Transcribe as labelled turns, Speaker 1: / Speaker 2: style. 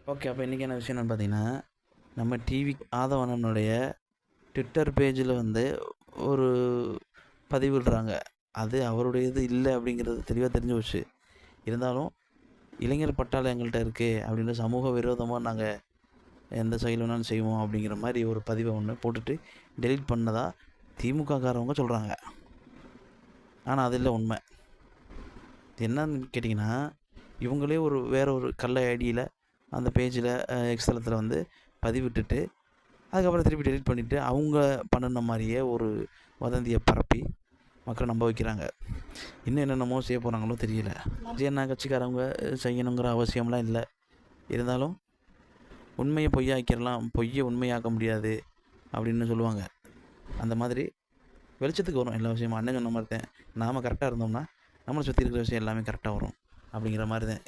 Speaker 1: Okay. அப்போ இன்றைக்கி என்ன விஷயம் என்னன்னு பார்த்தீங்கன்னா, நம்ம டிவி ஆதவனனுடைய ட்விட்டர் பேஜில் வந்து ஒரு பதிவிடுறாங்க. அது அவருடையது இல்ல அப்படிங்கிறது தெளிவா தெரிஞ்சு போச்சு. இருந்தாலும் இளைஞர் பட்டாளம் எங்கள்ட்ட இருக்கு அப்படின்னு சமூக விரோதமா நாங்க எந்த செயல் வேணாலும் செய்வோம் அப்படிங்கிற மாரி ஒரு பதிவ ஒண்ணு போட்டுட்டு டெலீட் பண்ணதா திமுககாரவங்க சொல்றாங்க. ஆனா அது இல்ல உண்ம. என்னன்னு கேட்டிங்கன்னா, இவங்களே வேற ஒரு கள்ள ஐடியில அந்த பேஜில எக்ஸ் தளத்தில வந்து பதிவிட்டுட்டு, அதுக்கப்புறம் திருப்பி டெலீட் பண்ணிட்டு, அவங்க பண்ணுன மாரியே ஒரு வதந்திய பரப்பி மக்கள நம்ப வைக்கிறாங்க. இன்னும் என்னென்னமோ செய்ய போறாங்களோ தெரியல. விஜய் அண்ணா கட்சிக்காரவங்க செய்யணுங்கிற அவசியம்லாம் இல்ல. இருந்தாலும் உண்மைய பொய்யாக்கிரலாம், பொய்ய உண்மையாக்க முடியாது அப்படின்னு சொல்லுவாங்க. அந்த மாதிரி வெளிச்சத்துக்கு வரும் எல்லா விஷயமும். அண்ணன் சொன்ன மாரி தான். நாம கரெக்ட்டா இருந்தோம்னா, நம்மள சுத்தி இருக்கிற விஷயம் எல்லாமே கரெக்ட்டா வரும். அப்படிங்கிற மாரி தான்.